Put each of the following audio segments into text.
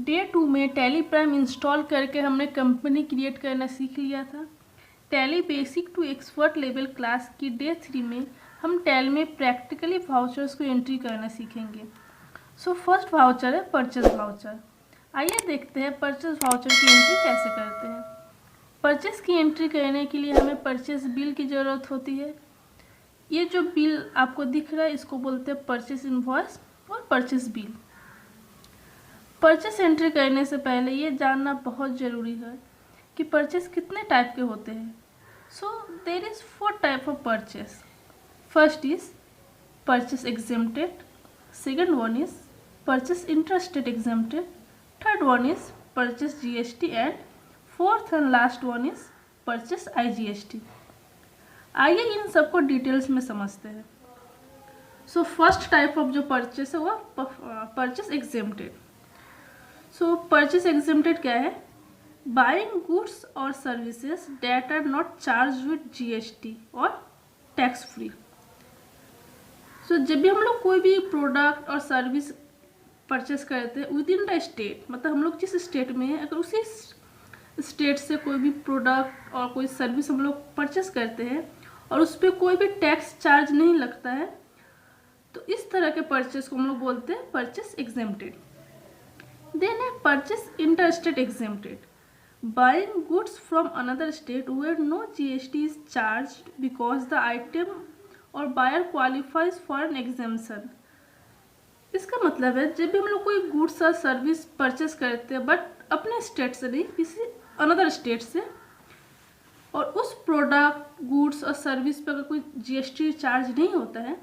Day 2 में tally prime install करके हमने कंपनी क्रिएट करना सीख लिया था। Tally basic to expert level class की डे 3 में हम टैली में प्रैक्टिकली वाउचर्स को एंट्री करना सीखेंगे। सो फर्स्ट वाउचर है परचेज वाउचर। आइए देखते हैं परचेज वाउचर की एंट्री कैसे करते हैं। परचेज की एंट्री करने के लिए हमें परचेज बिल की ज़रूरत होती है। ये जो बिल आपको दिख रहा है इसको बोलते हैं परचेज इनवॉइस और परचेज बिल। परचेस एंट्री करने से पहले ये जानना बहुत ज़रूरी है कि परचेस कितने टाइप के होते हैं। So there is 4 type of purchase. First is purchase exempted, second one is purchase interested exempted, third one is purchase GST and fourth and last one is purchase IGST. आइए इन सबको details में समझते हैं। So first type of जो purchase है वो purchase exempted. So purchase exempted क्या है? बाइंग गुड्स और services that are not charge with GST और टैक्स फ्री। सो जब भी हम लोग कोई भी प्रोडक्ट और सर्विस परचेस करते हैं विद इन द स्टेट, मतलब हम लोग जिस स्टेट में हैं अगर उसी स्टेट से कोई भी प्रोडक्ट और कोई सर्विस हम लोग परचेस करते हैं और उस पर कोई भी टैक्स चार्ज नहीं लगता है, तो इस तरह के परचेस को हम लोग बोलते हैं purchase exempted. Then a purchase interstate exempted, buying goods from another state where no GST is charged because the item or buyer qualifies for an exemption। इसका मतलब है जब भी हम लोग कोई गुड्स और सर्विस परचेस करते हैं बट अपने स्टेट से नहीं, किसी अनदर स्टेट से, और उस प्रोडक्ट गुड्स और सर्विस पर अगर कोई जीएसटी चार्ज नहीं होता है,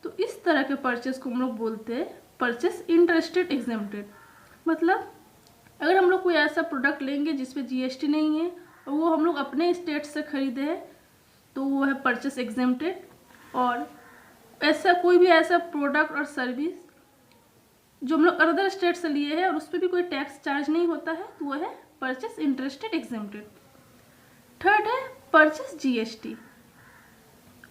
तो इस तरह के परचेस को हम लोग बोलते हैं परचेस इंटरस्टेट एग्जेम्प्टेड। मतलब अगर हम लोग कोई ऐसा प्रोडक्ट लेंगे जिसपे जीएसटी नहीं है और वो हम लोग अपने स्टेट से खरीदे हैं तो वो है परचेस एग्जेम्प्टेड, और ऐसा कोई भी ऐसा प्रोडक्ट और सर्विस जो हम लोग अदर स्टेट से लिए हैं और उस पर भी कोई टैक्स चार्ज नहीं होता है तो वो है परचेस इंटरेस्टेड एग्जेम्प्टेड। थर्ड है परचेस जीएसटी,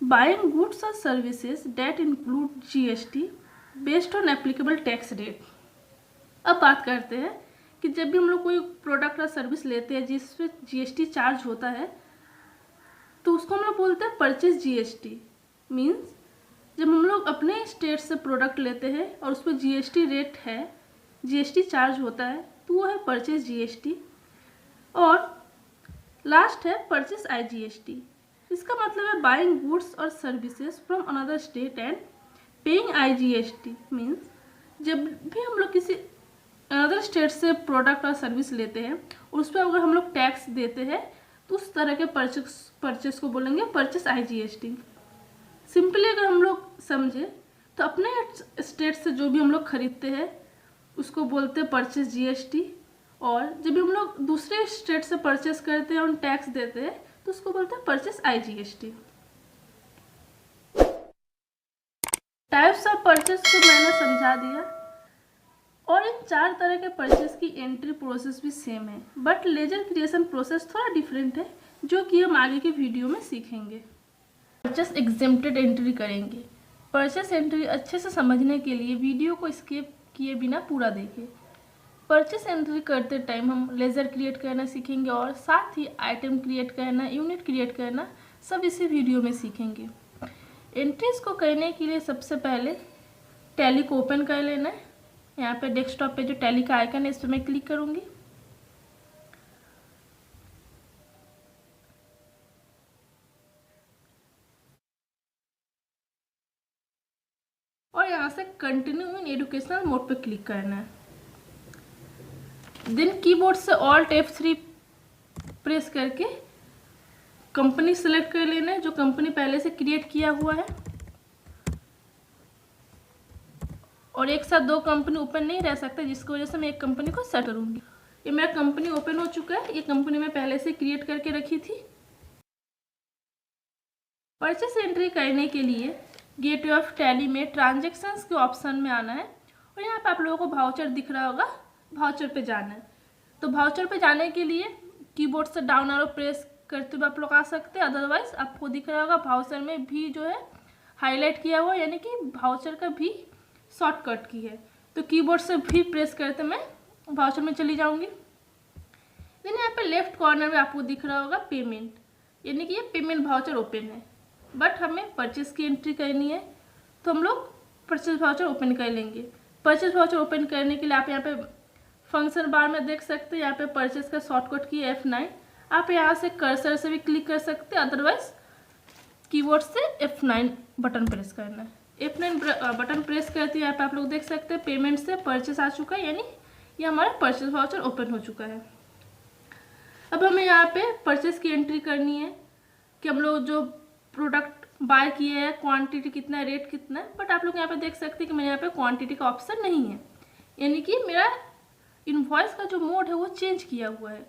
बाइंग गुड्स और services that include GST based on applicable tax rate. अब बात करते हैं कि जब भी हम लोग कोई प्रोडक्ट और सर्विस लेते हैं जिस पे जीएसटी चार्ज होता है तो उसको हम लोग बोलते हैं परचेस जीएसटी। मीन्स जब हम लोग अपने स्टेट से प्रोडक्ट लेते हैं और उस पर जीएसटी रेट है, जीएसटी चार्ज होता है, तो वो है परचेस जीएसटी। और लास्ट है परचेस आईजीएसटी। इसका मतलब है बाइंग गुड्स और services from another state and paying IGST. Means जब भी हम लोग किसी अदर स्टेट से प्रोडक्ट और सर्विस लेते हैं और उस पर अगर हम लोग टैक्स देते हैं तो उस तरह के परचेस को बोलेंगे परचेस आईजीएसटी। सिंपली अगर हम लोग समझे तो अपने स्टेट से जो भी हम लोग खरीदते हैं उसको बोलते हैं परचेस जीएसटी, और जब भी हम लोग दूसरे स्टेट से परचेस करते हैं और टैक्स देते हैं तो उसको बोलते हैं purchase IGST. Types of purchase को मैंने समझा दिया, और इन 4 तरह के परचेस की एंट्री प्रोसेस भी सेम है, बट लेजर क्रिएशन प्रोसेस थोड़ा डिफरेंट है जो कि हम आगे के वीडियो में सीखेंगे। परचेस एग्जेम्प्टेड एंट्री करेंगे। परचेस एंट्री अच्छे से समझने के लिए वीडियो को स्किप किए बिना पूरा देखें। परचेस एंट्री करते टाइम हम लेजर क्रिएट करना सीखेंगे और साथ ही आइटम क्रिएट करना, यूनिट क्रिएट करना, सब इसी वीडियो में सीखेंगे। एंट्रीज को करने के लिए सबसे पहले टैली को ओपन कर लेना है। यहाँ पे डेस्कटॉप पे जो टैली का आइकन है इस पर मैं क्लिक करूँगी। और यहाँ से कंटिन्यू इन एजुकेशनल मोड पे क्लिक करना है। देन कीबोर्ड से ऑल्ट F3 प्रेस करके कंपनी सेलेक्ट कर लेना है जो कंपनी पहले से क्रिएट किया हुआ है, और एक साथ 2 कंपनी ओपन नहीं रह सकता जिसकी वजह से मैं एक कंपनी को सेट करूँगी। ये मेरा कंपनी ओपन हो चुका है, ये कंपनी मैं पहले से क्रिएट करके रखी थी। परचेस एंट्री करने के लिए गेटवे ऑफ टैली में ट्रांजैक्शंस के ऑप्शन में आना है, और यहाँ पे आप लोगों को वाउचर दिख रहा होगा, वाउचर पे जाना है। तो वाउचर पे जाने के लिए कीबोर्ड से डाउन एरो प्रेस करते हुए आप लोग आ सकते हैं, अदरवाइज आपको दिख रहा होगा वाउचर में भी जो है हाईलाइट किया हुआ, यानी कि वाउचर का भी शॉर्टकट की है। तो कीबोर्ड से भी प्रेस करते मैं वाउचर में चली जाऊंगी। देन यहाँ पे लेफ्ट कॉर्नर में आपको दिख रहा होगा पेमेंट, यानी कि ये पेमेंट वाउचर ओपन है, बट हमें परचेस की एंट्री करनी है, तो हम लोग परचेस वाउचर ओपन कर लेंगे। परचेस वाउचर ओपन करने के लिए आप यहाँ पे फंक्शन बार में देख सकते हैं, यहाँ पे परचेस का शॉर्टकट की F9, आप यहाँ से कर्सर से भी क्लिक कर सकते हैं, अदरवाइज कीबोर्ड से F9 बटन प्रेस करना है। F9 बटन प्रेस करते हैं, यहाँ पे आप लोग देख सकते हैं पेमेंट से परचेस आ चुका है, यानी ये हमारा परचेस वाउचर ओपन हो चुका है। अब हमें यहाँ पे परचेस की एंट्री करनी है कि हम लोग जो प्रोडक्ट बाय किए हैं क्वांटिटी कितना है, रेट कितना है, बट आप लोग यहाँ पे देख सकते हैं कि मेरे यहाँ पे क्वांटिटी का ऑप्शन नहीं है, यानी कि मेरा इनवॉइस का जो मोड है वो चेंज किया हुआ है।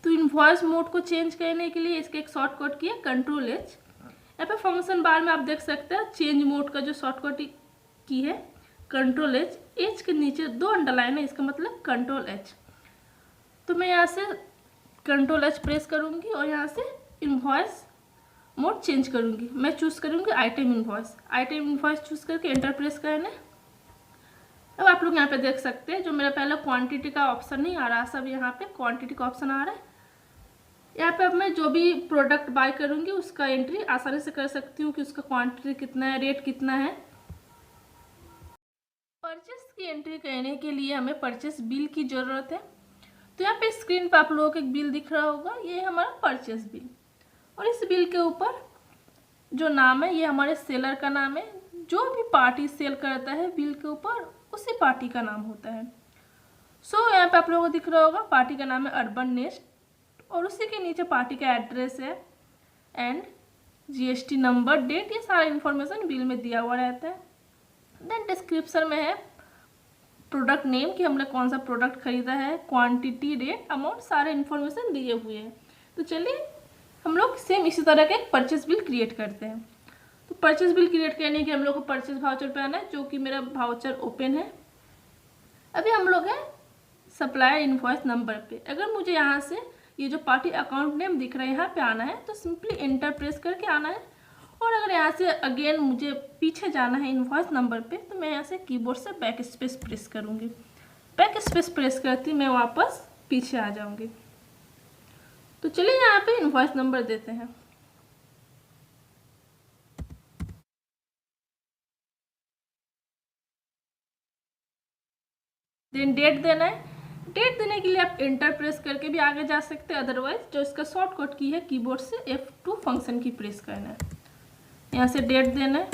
तो इनवॉइस मोड को चेंज करने के लिए इसका एक शॉर्टकट की है Ctrl+H। यहाँ पे फंक्शन बार में आप देख सकते हैं चेंज मोड का जो शॉर्टकट की है Ctrl+H, H के नीचे 2 अंडरलाइन है, इसका मतलब Ctrl+H। तो मैं यहाँ से Ctrl+H प्रेस करूँगी और यहाँ से इनवॉइस मोड चेंज करूँगी। मैं चूज़ करूँगी आइटम इनवॉइस चूज़ करके एंटर प्रेस करना है। अब आप लोग यहाँ पे देख सकते हैं जो मेरा पहले क्वांटिटी का ऑप्शन नहीं आ रहा, सब यहाँ पे क्वांटिटी का ऑप्शन आ रहा है। यहाँ पे अब मैं जो भी प्रोडक्ट बाय करूँगी उसका एंट्री आसानी से कर सकती हूँ कि उसका क्वांटिटी कितना है, रेट कितना है। परचेस की एंट्री करने के लिए हमें परचेस बिल की ज़रूरत है। तो यहाँ पे स्क्रीन पे आप लोगों को एक बिल दिख रहा होगा, ये हमारा परचेस बिल, और इस बिल के ऊपर जो नाम है ये हमारे सेलर का नाम है। जो भी पार्टी सेल करता है बिल के ऊपर उसी पार्टी का नाम होता है। यहाँ पे आप लोगों को दिख रहा होगा पार्टी का नाम है अर्बन नेस्ट, और उसी के नीचे पार्टी का एड्रेस है एंड GST नंबर, डेट, ये सारा इन्फॉर्मेशन बिल में दिया हुआ रहता है। देन डिस्क्रिप्शन में है प्रोडक्ट नेम कि हमने कौन सा प्रोडक्ट खरीदा है, क्वांटिटी, रेट, अमाउंट, सारे इन्फॉर्मेशन दिए हुए हैं। तो चलिए हम लोग सेम इसी तरह का एक परचेस बिल क्रिएट करते हैं। तो परचेस बिल क्रिएट करने के हम लोग को परचेस वाउचर पे आना है, जो कि मेरा वाउचर ओपन है। अभी हम लोग हैं सप्लायर इनवॉइस नंबर पे। अगर मुझे यहाँ से ये जो पार्टी अकाउंट नेम दिख रहा है यहाँ पे आना है तो सिंपली एंटर प्रेस करके आना है, और अगर यहाँ से अगेन मुझे पीछे जाना है इनवॉइस नंबर पे तो मैं यहाँ से कीबोर्ड से बैक स्पेस प्रेस करूँगी। बैक स्पेस प्रेस करती मैं वापस पीछे आ जाऊँगी। तो चलिए यहाँ पे इनवॉइस नंबर देते हैं। देन डेट देना है। डेट देने के लिए आप एंटर प्रेस करके भी आगे जा सकते हैं, अदरवाइज जो इसका शॉर्टकट की है कीबोर्ड से F2 फंक्शन की प्रेस करना है। यहाँ से डेट देना है।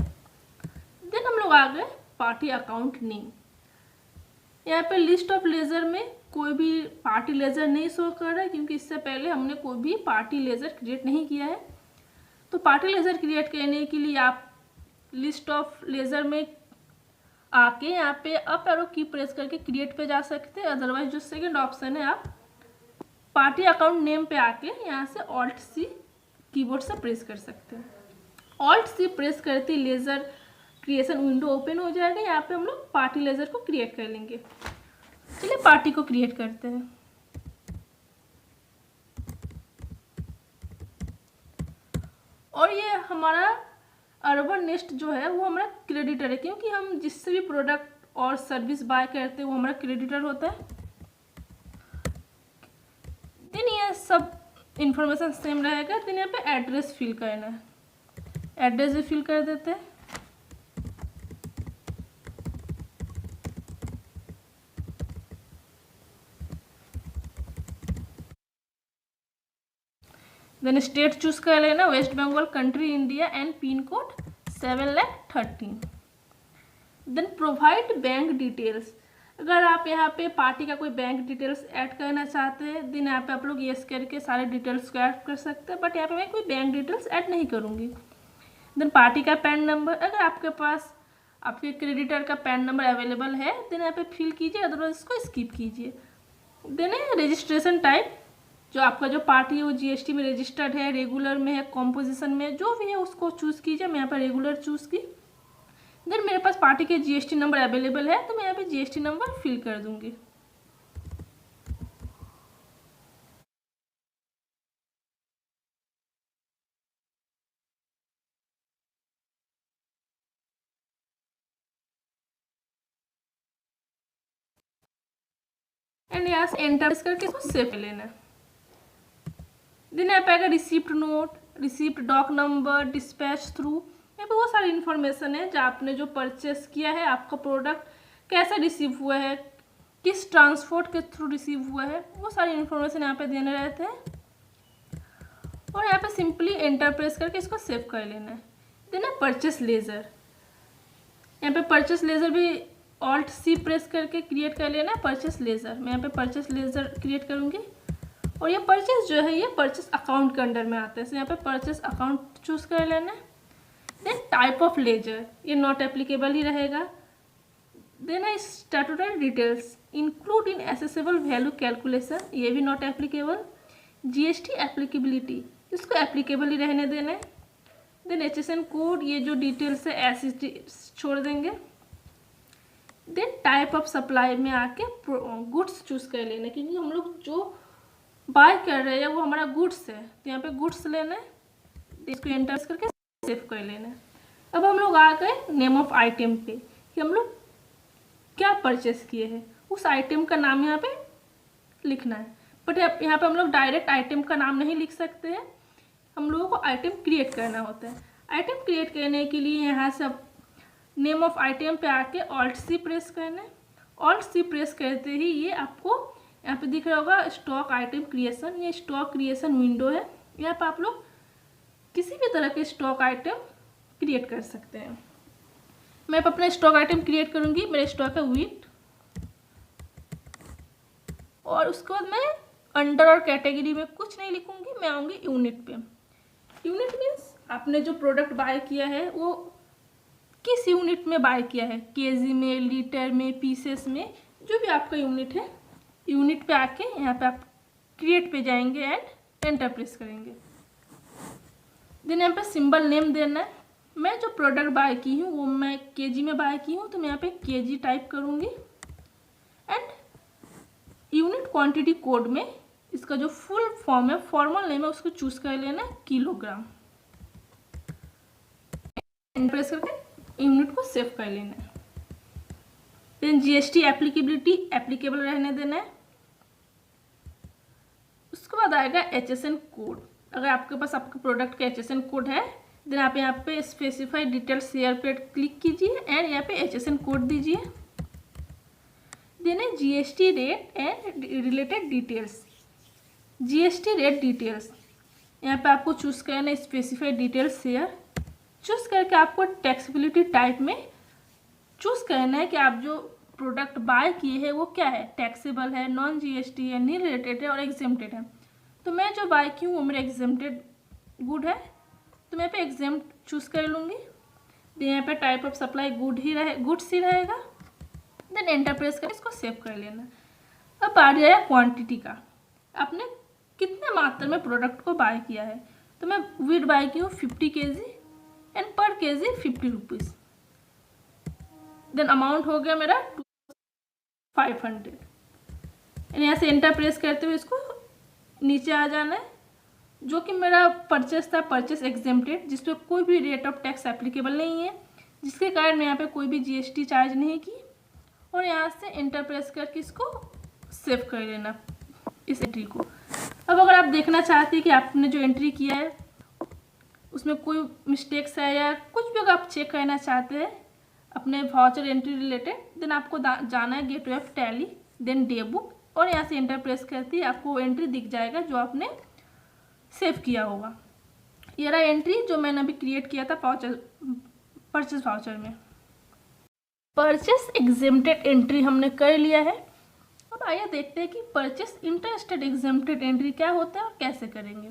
देन हम लोग आ गए पार्टी अकाउंट नेम। यहाँ पे लिस्ट ऑफ लेजर में कोई भी पार्टी लेजर नहीं शो कर रहा है, क्योंकि इससे पहले हमने कोई भी पार्टी लेजर क्रिएट नहीं किया है। तो पार्टी लेजर क्रिएट करने के लिए आप लिस्ट ऑफ लेजर में आके यहाँ पे अप एरो की प्रेस करके क्रिएट पे जा सकते हैं, अदरवाइज जो सेकंड ऑप्शन है आप पार्टी अकाउंट नेम पे आके यहाँ से Alt+C कीबोर्ड से प्रेस कर सकते हैं। Alt+C प्रेस करते ही लेजर क्रिएशन विंडो ओपन हो जाएगा। यहाँ पे हम लोग पार्टी लेजर को क्रिएट कर लेंगे। चलिए पार्टी को क्रिएट करते हैं। और ये हमारा अर्बन नेस्ट जो है वो हमारा क्रेडिटर है, क्योंकि हम जिससे भी प्रोडक्ट और सर्विस बाय करते हैं वो हमारा क्रेडिटर होता है। देन ये सब इंफॉर्मेशन सेम रहेगा। देन यहाँ पे एड्रेस फिल करना है, एड्रेस भी फिल कर देते हैं। देन स्टेट चूज कर लेना, West Bengal, country India and pin code 7,13,000। Then provide bank details. अगर आप यहाँ पे पार्टी का कोई बैंक डिटेल्स ऐड करना चाहते हैं देन यहाँ पे आप लोग येस करके सारे डिटेल्स को ऐड कर सकते हैं, बट यहाँ पे मैं कोई बैंक डिटेल्स ऐड नहीं करूँगी। देन पार्टी का पैन नंबर, अगर आपके पास आपके क्रेडिटर का पैन नंबर अवेलेबल है देन यहाँ पे फिल कीजिए, अदरवाइज इसको स्किप कीजिए। देन रजिस्ट्रेशन टाइप, जो आपका जो पार्टी है वो GST में रजिस्टर्ड है, रेगुलर में है, कॉम्पोजिशन में, जो भी है उसको चूज़ कीजिए। मैं यहाँ पर रेगुलर चूज़ की। देन मेरे पास पार्टी के GST नंबर अवेलेबल है तो मैं यहाँ पे GST नंबर फिल कर दूंगी। देन यहाँ से एंटर करके इसको सेव कर लेना है। देन यहाँ पे आएगा receipt note, receipt doc number, dispatch through, यहाँ पे बहुत सारी इन्फॉर्मेशन है जो आपने जो परचेस किया है, आपका प्रोडक्ट कैसे रिसीव हुआ है, किस ट्रांसपोर्ट के थ्रू रिसीव हुआ है, वो सारी इन्फॉर्मेशन यहाँ पे देने रहते हैं। और यहाँ पे सिंपली एंटर प्रेस करके इसको सेव कर लेना है। देन है परचेस लेजर, यहाँ पे परचेस लेजर भी ऑल्ट सी प्रेस करके क्रिएट कर लेना है। परचेस लेजर, मैं यहाँ पे परचेस लेजर क्रिएट करूँगी और ये परचेस जो है ये परचेस अकाउंट के अंडर में आता है, तो यहाँ पे परचेस अकाउंट चूज कर लेना है। देन टाइप ऑफ लेजर, ये नॉट एप्लीकेबल ही रहेगा। देन है statutory details include in assessable value calculation, ये भी नॉट एप्लीकेबल। जीएसटी एप्लीकेबिलिटी, इसको एप्लीकेबल ही रहने देना है। देन HSN कोड, ये जो डिटेल्स है ऐसे छोड़ देंगे। देन टाइप ऑफ सप्लाई में आके गुड्स चूज कर लेना, क्योंकि हम लोग जो बाय कर रहे हैं वो हमारा गुड्स है, तो यहाँ पे गुड्स लेना है, इसको एंटर करके सेव कर लेना है। अब हम लोग आ गए नेम ऑफ आइटम पे कि हम लोग क्या परचेस किए हैं, उस आइटम का नाम यहाँ पे लिखना है। बट यहाँ पे हम लोग डायरेक्ट आइटम का नाम नहीं लिख सकते हैं, हम लोगों को आइटम क्रिएट करना होता है। आइटम क्रिएट करने के लिए यहाँ से नेम ऑफ आइटम पे आके ऑल्ट सी प्रेस करना है। ऑल्ट सी प्रेस करते ही ये आपको यहाँ पे दिख रहा होगा स्टॉक आइटम क्रिएशन, ये स्टॉक क्रिएशन विंडो है। यहाँ पे आप लोग किसी भी तरह के स्टॉक आइटम क्रिएट कर सकते हैं। मैं अपना स्टॉक आइटम क्रिएट करूँगी, मेरा स्टॉक है व्हीट, और उसके बाद मैं अंडर और कैटेगरी में कुछ नहीं लिखूंगी, मैं आऊँगी यूनिट पे। यूनिट मीन्स आपने जो प्रोडक्ट बाय किया है वो किस यूनिट में बाय किया है, केजी में, लीटर में, पीसेस में, जो भी आपका यूनिट है। यूनिट पे आके यहाँ पे आप क्रिएट पे जाएंगे एंड एंटर प्रेस करेंगे। देन यहाँ पे सिंबल नेम देना है। मैं जो प्रोडक्ट बाय की हूँ वो मैं केजी में बाय की हूँ, तो मैं यहाँ पे केजी टाइप करूँगी एंड यूनिट क्वांटिटी कोड में इसका जो फुल फॉर्म है, फॉर्मल नेम है, उसको चूज कर लेना है किलोग्राम। प्रेस करके यूनिट को सेव कर लेना है। देन जीएसटी एप्लीकेबिलिटी एप्लीकेबल रहने देना है। उसके बाद आएगा HSN कोड। अगर आपके पास आपके प्रोडक्ट का HSN कोड है, देन आप यहाँ पे स्पेसिफाइड डिटेल्स शेयर पे क्लिक कीजिए एंड यहाँ पे HSN कोड दीजिए। देन है GST rate and related details. GST rate details यहाँ पे आपको चूज करना है स्पेसिफाइड डिटेल्स शेयर। चूज करके आपको टैक्सेबिलिटी टाइप में चूज करना है कि आप जो प्रोडक्ट बाय किए हैं वो क्या है, टैक्सेबल है, नॉन जीएसटी है, नी रिलेटेड है और एग्जेम्प्टेड है। तो मैं जो बाय की हूँ वो मेरा एग्जेम्प्टेड गुड है, तो मैं यहाँ पे एग्जेम्प्ट चूज कर लूँगी। देन यहाँ पे टाइप ऑफ सप्लाई गुड्स ही रहेगा। देन एंटर प्रेस कर इसको सेव कर लेना। अब आ जाएगा क्वांटिटी का, आपने कितने मात्रा में प्रोडक्ट को बाय किया है। तो मैं व्हीट बाय की हूँ 50 kg एंड पर केजी 50 रुपीज़। देन अमाउंट हो गया मेरा 500। यहाँ से एंटर प्रेस करते हुए इसको नीचे आ जाना है। जो कि मेरा परचेस था परचेस एग्जेम्प्टेड, जिस पर कोई भी रेट ऑफ टैक्स एप्लीकेबल नहीं है, जिसके कारण मैं यहाँ पे कोई भी जीएसटी चार्ज नहीं की। और यहाँ से एंटर प्रेस करके इसको सेव कर लेना इस एंट्री को। अब अगर आप देखना चाहते हैं कि आपने जो एंट्री किया है उसमें कोई मिस्टेक्स है या कुछ भी अगर आप चेक करना चाहते हैं अपने वाउचर एंट्री रिलेटेड, देन आपको जाना है gateway of Tally, then day book, और यहाँ से एंटर प्रेस करती है आपको एंट्री दिख जाएगा जो आपने सेव किया होगा। ये रहा एंट्री जो मैंने अभी क्रिएट किया था परचेस वाउचर में। परचेस एग्जेम्प्टेड एंट्री हमने कर लिया है। अब आइए देखते हैं कि परचेस इंटरस्टेट एग्जेम्प्टेड एंट्री क्या होता है और कैसे करेंगे।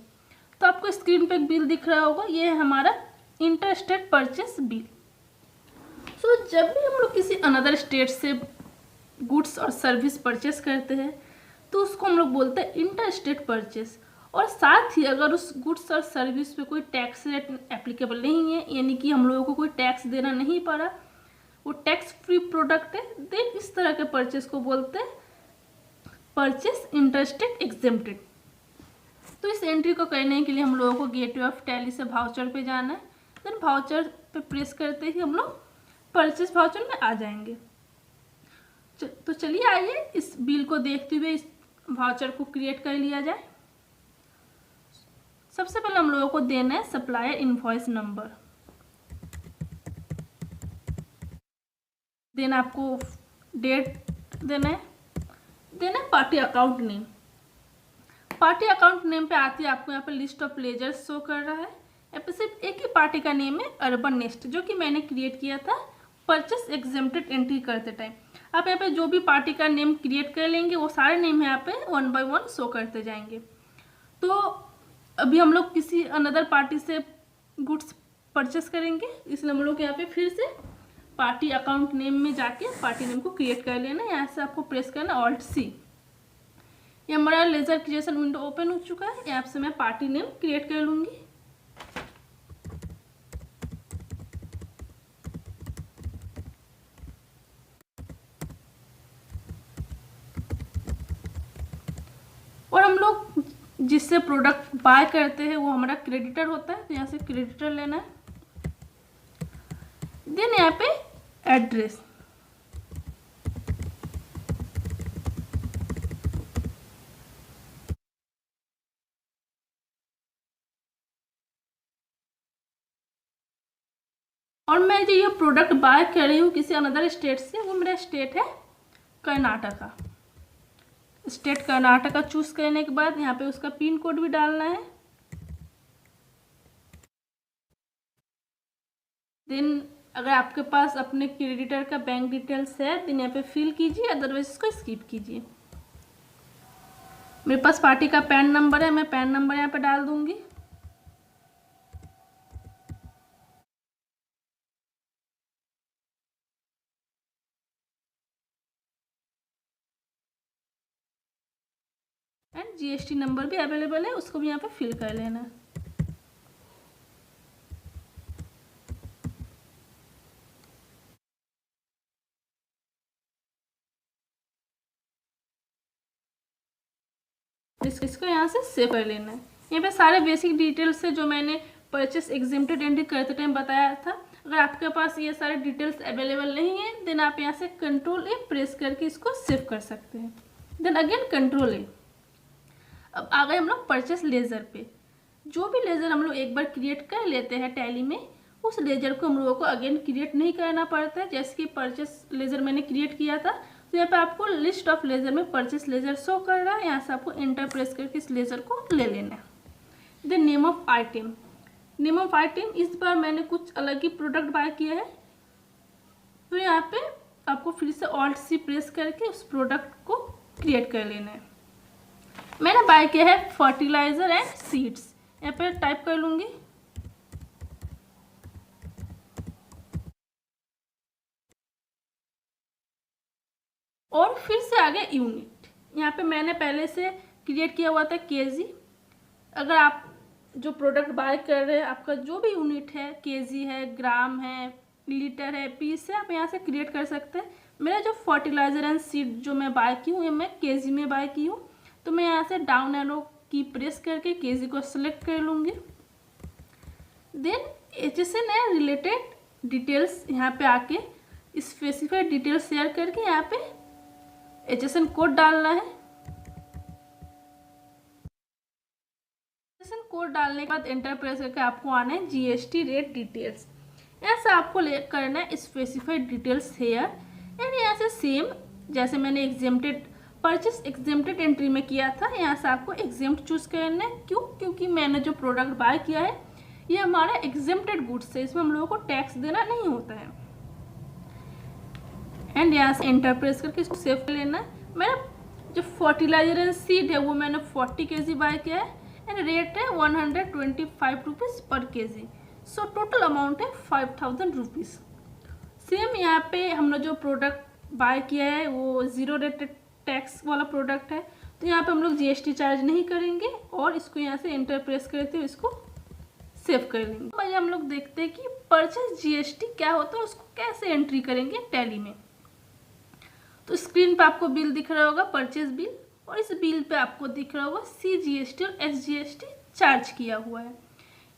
तो आपको स्क्रीन पे एक बिल दिख रहा होगा, ये है हमारा इंटरस्टेट परचेस बिल। सो जब भी हम लोग किसी अनदर स्टेट से गुड्स और सर्विस परचेस करते हैं तो उसको हम लोग बोलते हैं इंटरस्टेट परचेस। और साथ ही अगर उस गुड्स और सर्विस पे कोई टैक्स रेट एप्लीकेबल नहीं है, यानी कि हम लोगों को कोई टैक्स देना नहीं पड़ा, वो टैक्स फ्री प्रोडक्ट है, देन इस तरह के परचेस को बोलते हैं परचेस इंटरस्टेट एग्जेम्प्टेड। तो इस एंट्री को करने के लिए हम लोगों को गेटवे ऑफ टैली से वाउचर पे जाना है। देन वाउचर पे प्रेस करते ही हम लोग परचेस वाउचर में आ जाएंगे। तो चलिए आइए इस बिल को देखते हुए इस वाउचर को क्रिएट कर लिया जाए। सबसे पहले हम लोगों को देना है सप्लायर इनवॉइस नंबर, देन आपको डेट देना है party account name. Party account name पे आती है आपको यहाँ पे लिस्ट ऑफ लेजर्स शो कर रहा है। यहाँ पे सिर्फ एक ही पार्टी का नेम है, अर्बन नेस्ट, जो कि मैंने क्रिएट किया था परचेस एग्जेम्प्टेड एंट्री करते टाइम। आप यहाँ पे जो भी पार्टी का नेम क्रिएट कर लेंगे वो सारे नेम यहाँ पे 1 बाय 1 शो करते जाएंगे। तो अभी हम लोग किसी अनदर पार्टी से गुड्स परचेस करेंगे, इसलिए हम लोग यहाँ पे फिर से पार्टी अकाउंट नेम में जाके पार्टी नेम को क्रिएट कर लेना। यहाँ से आपको प्रेस करना Alt+C। ये हमारा लेजर क्रिएशन विंडो ओपन हो चुका है। यहाँ से मैं पार्टी नेम क्रिएट कर लूँगी। और हम लोग जिससे प्रोडक्ट बाय करते हैं वो हमारा क्रेडिटर होता है, तो यहाँ से क्रेडिटर लेना है। देन यहाँ पे एड्रेस, और मैं जो ये प्रोडक्ट बाय कर रही हूँ किसी अनदर स्टेट से, वो मेरा स्टेट है कर्नाटका। स्टेट कर्नाटका चूज करने के बाद यहाँ पे उसका पिन कोड भी डालना है। देन अगर आपके पास अपने क्रेडिटर का बैंक डिटेल्स है देन यहाँ पे फिल कीजिए, अदरवाइज इसको स्किप कीजिए। मेरे पास पार्टी का पैन नंबर है, मैं पैन नंबर यहाँ पे डाल दूंगी। एंड जीएसटी नंबर भी अवेलेबल है, उसको भी यहाँ पे फिल कर लेना है। इसको यहाँ से सेव कर लेना है। यहाँ पे सारे बेसिक डिटेल्स है जो मैंने परचेस एग्जेम्प्टेड एंट्री करते टाइम बताया था। अगर आपके पास ये सारे डिटेल्स अवेलेबल नहीं है देन आप यहाँ से Ctrl+A प्रेस करके इसको सेव कर सकते हैं। Then again Ctrl+A। अब आ गए हम लोग परचेस लेजर पे। जो भी लेजर हम लोग एक बार क्रिएट कर लेते हैं टैली में, उस लेजर को हम लोगों को अगेन क्रिएट नहीं करना पड़ता है। जैसे कि परचेस लेजर मैंने क्रिएट किया था, तो यहाँ पे आपको लिस्ट ऑफ लेजर में परचेस लेजर शो कर रहा है। यहाँ से आपको एंटर प्रेस करके इस लेजर को ले लेना है। Then name of item, name of item इस बार मैंने कुछ अलग ही प्रोडक्ट बाय किया है, तो यहाँ पे आपको फिर से Alt+C प्रेस करके उस प्रोडक्ट को क्रिएट कर लेना है। मैंने बाय किया है फर्टिलाइजर एंड सीड्स, यहाँ पे टाइप कर लूँगी। और फिर से आ गया यूनिट, यहाँ पे मैंने पहले से क्रिएट किया हुआ था केजी। अगर आप जो प्रोडक्ट बाय कर रहे हैं आपका जो भी यूनिट है, केजी है, ग्राम है, लीटर है, पीस है, आप यहाँ से क्रिएट कर सकते हैं। मेरा जो फर्टिलाइजर एंड सीड जो मैं बाय की हूँ ये मैं केजी में बाय की हूँ, तो मैं यहाँ से डाउन एरो की प्रेस करके केजी को सिलेक्ट कर लूँगी। देन HSN है रिलेटेड डिटेल्स, यहाँ पे आके स्पेसिफाइड डिटेल्स शेयर करके यहाँ पे HSN कोड डालना है। HSN कोड डालने के बाद एंटर प्रेस करके आपको आना है GST रेट डिटेल्स। ऐसा आपको करना है स्पेसिफाइड डिटेल्स हेयर, एंड यहाँ से सेम जैसे मैंने एग्जेम्प्टेड परचेस एग्जेम्प्टेड एंट्री में किया था, यहाँ से आपको एग्जेम्प्ट चूज करना है। क्यों? क्योंकि मैंने जो प्रोडक्ट बाय किया है ये हमारा एग्जेम्प्टेड गुड्स है, इसमें हम लोगों को टैक्स देना नहीं होता है। एंड यहाँ से एंटर प्रेस करके इसको सेव कर लेना है। मेरा जो फर्टिलाइजर एंड सीड है वो मैंने 40 kg बाय किया है, एंड रेट है 125 रुपीज़ पर केजी। सो टोटल अमाउंट है 5000 रुपीज़। सेम यहाँ पे हमने जो प्रोडक्ट बाय किया है वो ज़ीरो रेटेड टैक्स वाला प्रोडक्ट है, तो यहाँ पे हम लोग GST चार्ज नहीं करेंगे और इसको यहाँ से एंटर प्रेस करते हुए इसको सेव कर लेंगे। भाई हम लोग देखते हैं कि परचेस GST क्या होता है, उसको कैसे एंट्री करेंगे टैली में। तो स्क्रीन पे आपको बिल दिख रहा होगा, परचेस बिल, और इस बिल पे आपको दिख रहा होगा CGST और SGST चार्ज किया हुआ है।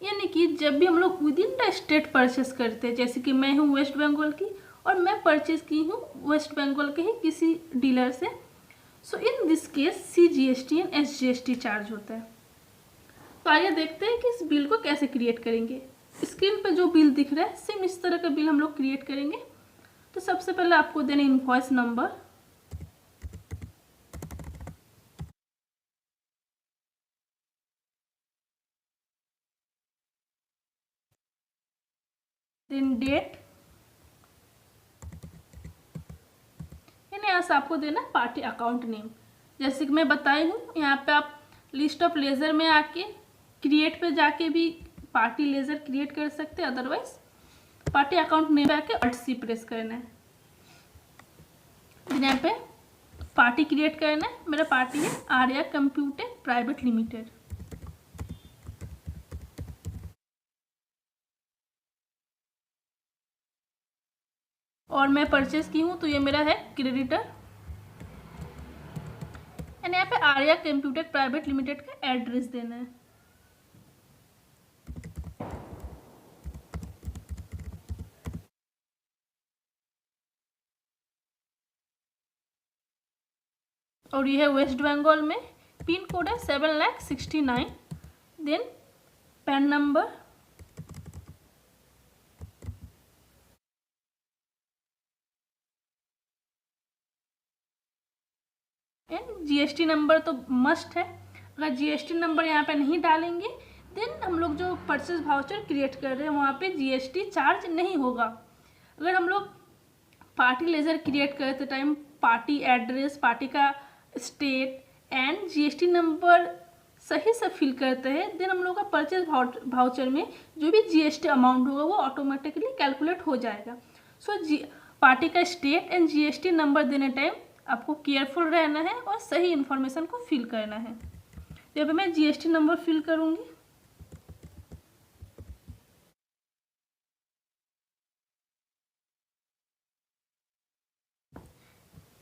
यानी कि जब भी हम लोग with in the state purchase करते हैं, जैसे कि मैं हूँ वेस्ट बंगाल की और मैं परचेज की हूँ वेस्ट बंगाल के ही किसी डीलर से। So in this case CGST and SGST charge होता है। तो आइए देखते हैं कि इस बिल को कैसे क्रिएट करेंगे। स्क्रीन पर जो बिल दिख रहा है सेम इस तरह का बिल हम लोग क्रिएट करेंगे। तो सबसे पहले आपको देना इनवॉइस नंबर, देन डेट, यहाँ से आपको देना पार्टी अकाउंट नेम। जैसे कि मैं बताई हूँ, यहाँ पे आप लिस्ट ऑफ लेजर में आके क्रिएट पे जाके भी पार्टी लेजर क्रिएट कर सकते हैं, अदरवाइज पार्टी अकाउंट नेम पे आके Alt+C प्रेस करना है। यहाँ पे पार्टी क्रिएट करना है। मेरा पार्टी है आर्या कंप्यूटर प्राइवेट लिमिटेड। और मैं परचेज की हूँ तो ये मेरा है क्रेडिटर। एंड यहाँ पे आर्या कंप्यूटर प्राइवेट लिमिटेड का एड्रेस देना है। और ये है वेस्ट बंगाल में, पिन कोड है 7,69,000। Then PAN number, and GST number तो मस्ट है। अगर GST नंबर यहाँ पे नहीं डालेंगे देन हम लोग जो परचेज वाउचर क्रिएट कर रहे हैं वहाँ पे GST चार्ज नहीं होगा। अगर हम लोग पार्टी लेजर क्रिएट करते टाइम पार्टी एड्रेस, पार्टी का स्टेट एंड GST नंबर सही से फिल करते हैं देन हम लोग का परचेज वाउचर में जो भी GST अमाउंट होगा वो ऑटोमेटिकली कैलकुलेट हो जाएगा। सो पार्टी का स्टेट एंड GST नंबर देने टाइम आपको केयरफुल रहना है और सही इन्फॉर्मेशन को फिल करना है। तो यहाँ पे मैं GST नंबर फिल करूँगी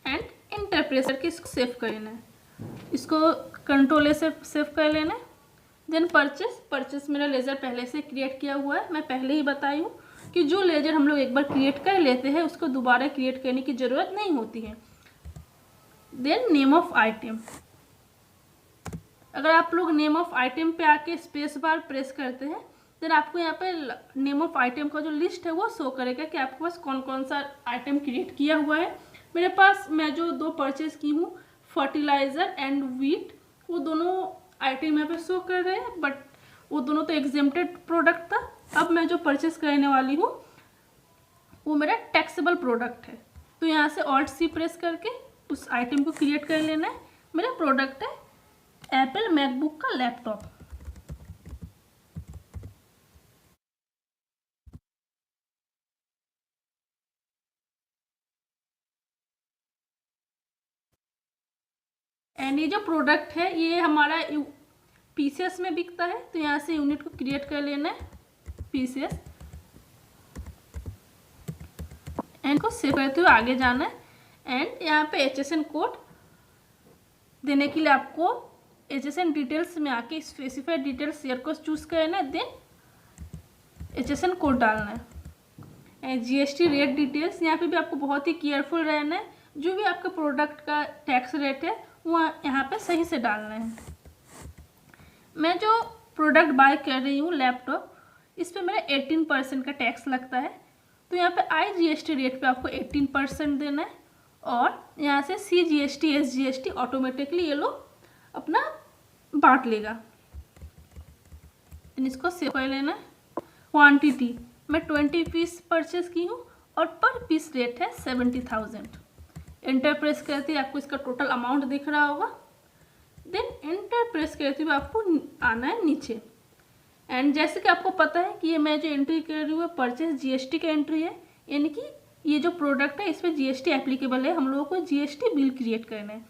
एंड इंटर प्रेस करके इसको सेव कर लेना है। इसको कंट्रोल से सेव कर लेना है। देन परचेस मेरा लेजर पहले से क्रिएट किया हुआ है। मैं पहले ही बताई हूँ कि जो लेजर हम लोग एक बार क्रिएट कर लेते हैं उसको दोबारा क्रिएट करने की ज़रूरत नहीं होती है। देन नेम ऑफ आइटम, अगर आप लोग नेम ऑफ आइटम पे आके स्पेस बार प्रेस करते हैं देन आपको यहाँ पे नेम ऑफ आइटम का जो लिस्ट है वो शो करेगा कि आपके पास कौन कौन सा आइटम क्रिएट किया हुआ है। मेरे पास मैं जो 2 परचेज की हूँ फर्टिलाइज़र एंड वीट, वो दोनों आइटम यहाँ पे शो कर रहे हैं, बट वो दोनों तो एग्जेम्प्टेड प्रोडक्ट था। अब मैं जो परचेज करने वाली हूँ वो मेरा टैक्सेबल प्रोडक्ट है। तो यहाँ से Alt+C प्रेस करके उस आइटम को क्रिएट कर लेना है। मेरा प्रोडक्ट है एप्पल मैकबुक का लैपटॉप। एंड ये जो प्रोडक्ट है ये हमारा पीसेस में बिकता है, तो यहाँ से यूनिट को क्रिएट कर लेना है पीसेस एंड को सेव करते हुए आगे जाना है। एंड यहाँ पे HSN कोड देने के लिए आपको HSN डिटेल्स में आके स्पेसिफाइड डिटेल्स शेयर को चूज़ करना है। देन HSN कोड डालना है एंड GST रेट डिटेल्स, यहाँ पे भी आपको बहुत ही केयरफुल रहना है। जो भी आपका प्रोडक्ट का टैक्स रेट है वो यहाँ पे सही से डालना है। मैं जो प्रोडक्ट बाय कर रही हूँ लैपटॉप, इस पर मेरा 18% का टैक्स लगता है। तो यहाँ पे IGST रेट पे आपको 18% देना है और यहाँ से CGST SGST ऑटोमेटिकली ये लोग अपना बांट लेगा। इसको सेव कर लेना है। क्वांटिटी मैं 20 पीस परचेज की हूँ और पर पीस रेट है 70,000। एंटर प्रेस करते ही आपको इसका टोटल अमाउंट दिख रहा होगा। देन एंटर प्रेस करते हुए आपको आना है नीचे। एंड जैसे कि आपको पता है कि ये मैं जो एंट्री कर रही हूँ परचेज GST का एंट्री है, यानी कि ये जो प्रोडक्ट है इस पर GST एप्लीकेबल है। हम लोगों को GST बिल क्रिएट करना है।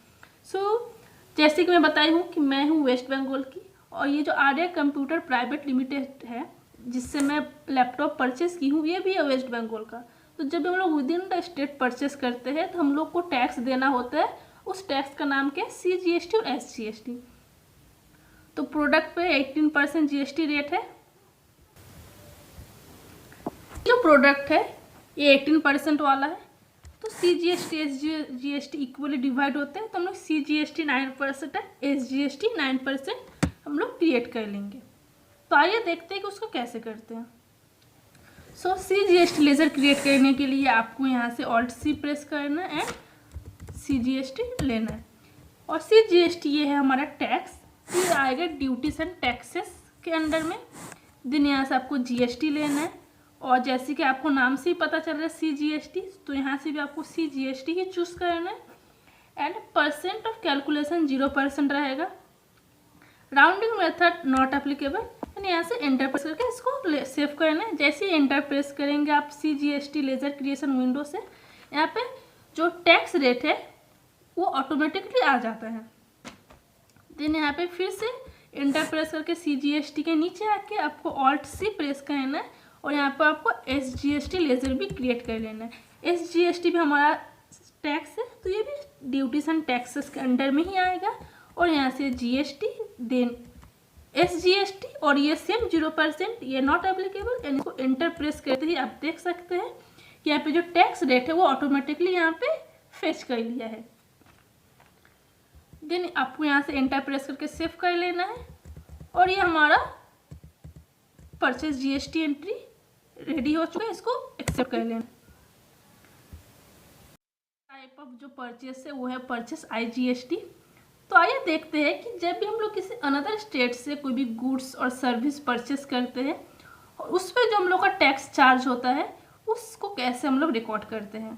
सो जैसे कि मैं बताई हूँ कि मैं हूँ वेस्ट बंगाल की और ये जो आर्या कंप्यूटर प्राइवेट लिमिटेड है जिससे मैं लैपटॉप परचेस की हूँ ये भी है वेस्ट बंगाल का। तो जब हम लोग विदिन द स्टेट परचेस करते हैं तो हम लोग को टैक्स देना होता है। उस टैक्स का नाम क्या है? CGST और SGST। तो प्रोडक्ट पे 18% GST रेट है। जो प्रोडक्ट है ये 18% वाला है, तो CGST SGST इक्वली डिवाइड होते हैं, तो हम लोग CGST 9% है, SGST 9% हम लोग क्रिएट कर लेंगे। तो आइए देखते हैं कि उसको कैसे करते हैं। सो CGST लेज़र क्रिएट करने के लिए आपको यहाँ से Alt+C प्रेस करना है एंड CGST लेना है। और CGST ये है हमारा टैक्स, ये आएगा ड्यूटीज एंड टैक्सेस के अंडर में। देन यहाँ से आपको GST लेना है, और जैसे कि आपको नाम से ही पता चल रहा है CGST, तो यहाँ से भी आपको CGST ही चूज़ करना है। एंड परसेंट ऑफ कैलकुलेशन 0% रहेगा। राउंडिंग मेथड नॉट एप्लीकेबल, यानी यहाँ से एंटर प्रेस करके इसको सेव करना है। जैसे ही एंटर प्रेस करेंगे आप CGST लेज़र क्रिएशन विंडो से, यहाँ पे जो टैक्स रेट है वो ऑटोमेटिकली आ जाता है। देन यहाँ पे फिर से एंटर प्रेस करके CGST के नीचे आके आपको Alt+C प्रेस करना है, और यहाँ पर आपको SGST लेज़र भी क्रिएट कर लेना है। SGST भी हमारा टैक्स है, तो ये भी ड्यूटीज एंड टैक्सेस के अंडर में ही आएगा। और यहाँ से GST देन SGST, और ये सेम 0%, ये नॉट एप्लीकेबल। यानी इसको एंटर प्रेस करते ही आप देख सकते हैं कि यहाँ पे जो टैक्स रेट है वो ऑटोमेटिकली यहाँ पे फेच कर लिया है। देन आपको यहाँ से एंटर प्रेस करके सेव कर लेना है, और ये हमारा परचेज GST एंट्री रेडी हो चुका है, इसको एक्सेप्ट कर लेना। टाइप ऑफ जो परचेस है वो है परचेस IGST। तो आइए देखते हैं कि जब भी हम लोग किसी अनदर स्टेट से कोई भी गुड्स और सर्विस परचेस करते हैं, और उस पर जो हम लोग का टैक्स चार्ज होता है उसको कैसे हम लोग रिकॉर्ड करते हैं।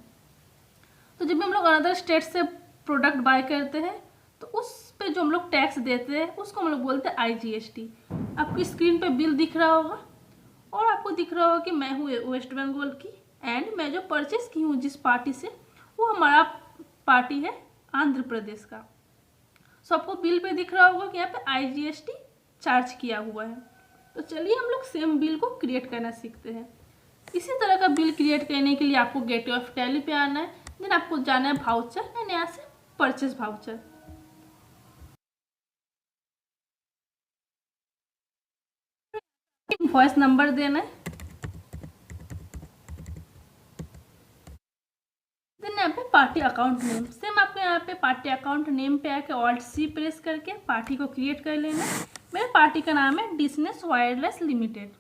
तो जब भी हम लोग अनदर स्टेट से प्रोडक्ट बाय करते हैं, तो उस पे जो हम लोग टैक्स देते हैं उसको हम लोग बोलते हैं IGST। आपकी स्क्रीन पे बिल दिख रहा होगा, और आपको दिख रहा होगा कि मैं हूँ वेस्ट बंगाल की, एंड मैं जो परचेस की हूँ जिस पार्टी से, वो हमारा पार्टी है आंध्र प्रदेश का। सो आपको बिल पे दिख रहा होगा कि यहाँ पे IGST चार्ज किया हुआ है। तो चलिए हम लोग सेम बिल को क्रिएट करना सीखते हैं। इसी तरह का बिल क्रिएट करने के लिए आपको गेटवे ऑफ टैली पे आना है। देन आपको जाना है वाउचर, एंड यहाँ से परचेस वाउचर। इनवॉइस नंबर देना है। देन यहाँ पे पार्टी अकाउंट नेम, सेम आपको यहाँ पे पार्टी अकाउंट नेम पे आके Alt+C प्रेस करके पार्टी को क्रिएट कर लेना है। मेरे पार्टी का नाम है डिसनेस वायरलेस लिमिटेड।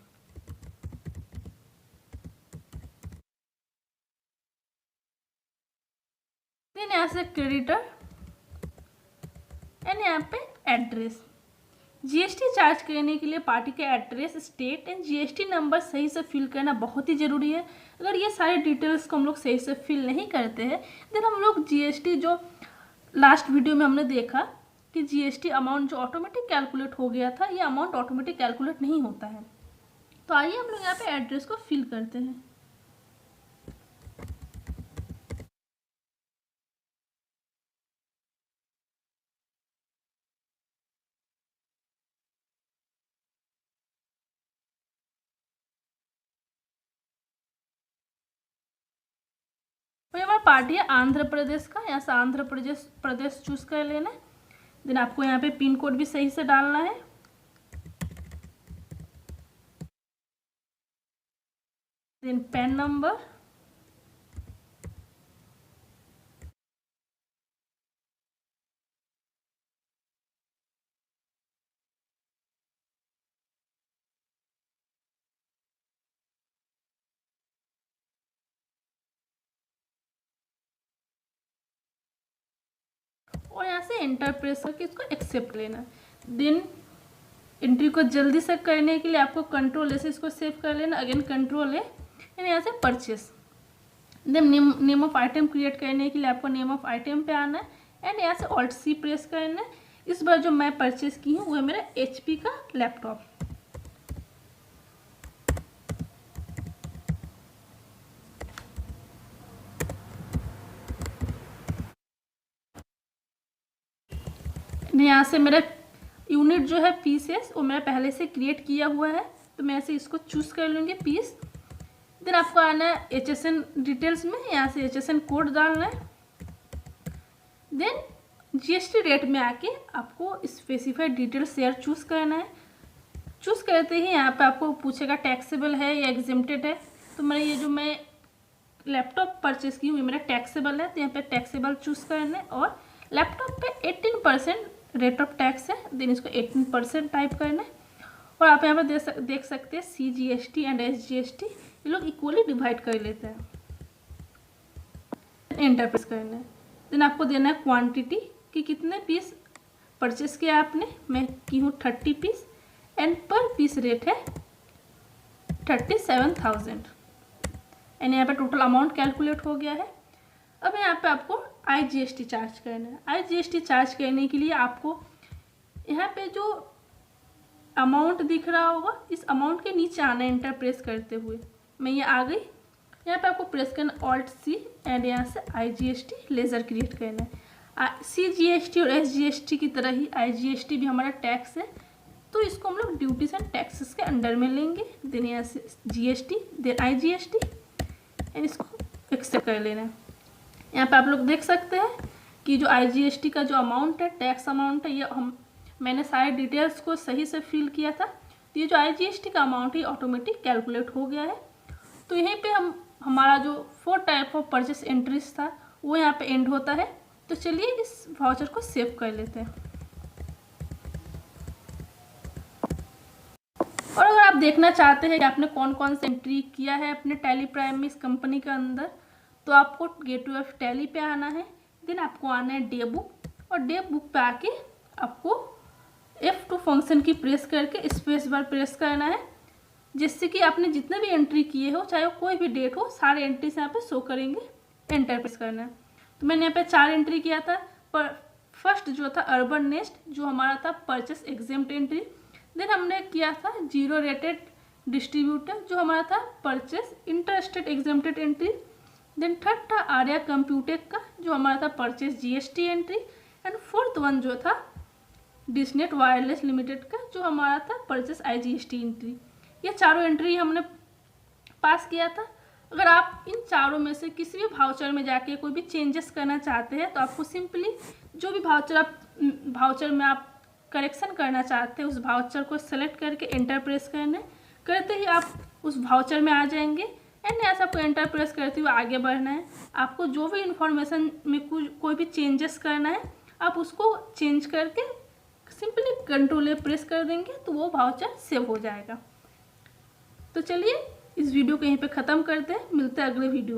देन यहाँ से क्रेडिटर, एंड यहाँ पे एड्रेस। GST चार्ज करने के लिए पार्टी का address, state and GST number सही से फिल करना बहुत ही ज़रूरी है। अगर ये सारे डिटेल्स को हम लोग सही से फिल नहीं करते हैं, देन हम लोग GST जो लास्ट वीडियो में हमने देखा कि GST अमाउंट जो ऑटोमेटिक कैलकुलेट हो गया था, ये अमाउंट ऑटोमेटिक कैलकुलेट नहीं होता है। तो आइए हम लोग यहाँ पे एड्रेस को फिल करते हैं। तो ये हमारा पार्टी है आंध्र प्रदेश का, यहाँ से आंध्र प्रदेश चूज कर लेना है। देन आपको यहाँ पे पिन कोड भी सही से डालना है। देन पैन नंबर, और यहाँ से एंटर प्रेस करके इसको एक्सेप्ट लेना। देन एंट्री को जल्दी से करने के लिए आपको Ctrl+A से इसको सेव कर लेना, अगेन Ctrl+A, एंड यहाँ से purchase. Then name of item create करने के लिए आपको नेम ऑफ आइटम पे आना है, एंड यहाँ से Alt+C प्रेस करना है। इस बार जो मैं परचेस की हूँ वो है मेरा HP का लैपटॉप। यहाँ से मेरा यूनिट जो है पीसेस वो मैं पहले से क्रिएट किया हुआ है, तो मैं ऐसे इसको चूज़ कर लूँगी पीस। देन आपको आना है HSN डिटेल्स में, यहाँ से HSN कोड डालना है। देन GST रेट में आके आपको स्पेसिफाइड डिटेल शेयर चूज़ करना है। चूज़ करते ही यहाँ पे आपको पूछेगा टैक्सेबल है या एग्जेम्प्टेड है। तो मैं ये जो मैं लैपटॉप परचेस की हूँ, ये मेरा टैक्सेबल है, तो यहाँ पे टैक्सेबल चूज़ करना है और लैपटॉप पे 18% रेट ऑफ टैक्स है, देन इसको 18% टाइप करना है। और आप यहाँ पर देख सकते हैं CGST एंड SGST ये लोग इक्वली डिवाइड कर लेते हैं। एंटर प्रेस करना है। देन आपको देना है क्वांटिटी कि कितने पीस परचेस किया आपने, मैं की हूँ 30 पीस एंड पर पीस रेट है 37,000 एंड यहाँ पे टोटल अमाउंट कैलकुलेट हो गया है। अब यहाँ पे आपको IGST चार्ज करना है। IGST चार्ज करने के लिए आपको यहाँ पे जो अमाउंट दिख रहा होगा इस अमाउंट के नीचे आना है एंटर प्रेस करते हुए। मैं ये आ गई, यहाँ पे आपको प्रेस करना Alt+C एंड यहाँ से IGST लेज़र क्रिएट करना है। CGST और SGST की तरह ही IGST भी हमारा टैक्स है, तो इसको हम लोग ड्यूटीज एंड टैक्सेस के अंडर में लेंगे। देन यहाँ से GST देन IGST एंड इसको एक्सेप्ट कर लेना है। यहाँ पे आप लोग देख सकते हैं कि जो IGST का जो अमाउंट है, टैक्स अमाउंट है, ये मैंने सारे डिटेल्स को सही से फिल किया था, तो ये जो IGST का अमाउंट है ऑटोमेटिक कैलकुलेट हो गया है। तो यहीं पे हमारा जो 4 टाइप ऑफ परचेस एंट्रीज था वो यहाँ पे एंड होता है। तो चलिए इस वाउचर को सेव कर लेते हैं। और अगर आप देखना चाहते हैं कि आपने कौन कौन सा एंट्री किया है अपने टैली प्राइम में इस कंपनी के अंदर, तो आपको गेटवे ऑफ टैली पे आना है। देन आपको आना है डे बुक, और डे बुक पे आके आपको F2 फंक्शन की प्रेस करके स्पेस बार प्रेस करना है, जिससे कि आपने जितने भी एंट्री किए हो, चाहे वो कोई भी डेट हो, सारे एंट्रीज यहाँ पे शो करेंगे। एंटर प्रेस करना है। तो मैंने यहाँ पे 4 एंट्री किया था, पर फर्स्ट जो था अर्बन नेस्ट, जो हमारा था परचेस एग्जेम्प्ट एंट्री। देन हमने किया था 0 रेटेड डिस्ट्रीब्यूटर, जो हमारा था purchase interstate exempted entry. Then third था आर्या कंप्यूटेक का, जो हमारा था purchase GST entry. And fourth one जो था डिशनेट वायरलेस लिमिटेड का, जो हमारा था परचेस IGST एंट्री। ये चारों एंट्री हमने पास किया था। अगर आप इन चारों में से किसी भी वाउचर में जाके कोई भी चेंजेस करना चाहते हैं, तो आपको सिंपली जो भी वाउचर में आप करेक्शन करना चाहते हैं उस वाउचर को सेलेक्ट करके एंटर प्रेस करना है। करते ही आप उस वाउचर में आ जाएंगे एंड ऐसा आपको एंटर प्रेस करते हुए आगे बढ़ना है। आपको जो भी इंफॉर्मेशन में कोई भी चेंजेस करना है, आप उसको चेंज करके सिंपली कंट्रोल प्रेस कर देंगे तो वो वाउचर सेव हो जाएगा। तो चलिए इस वीडियो को यहीं पे ख़त्म करते हैं, मिलते हैं अगले वीडियो में।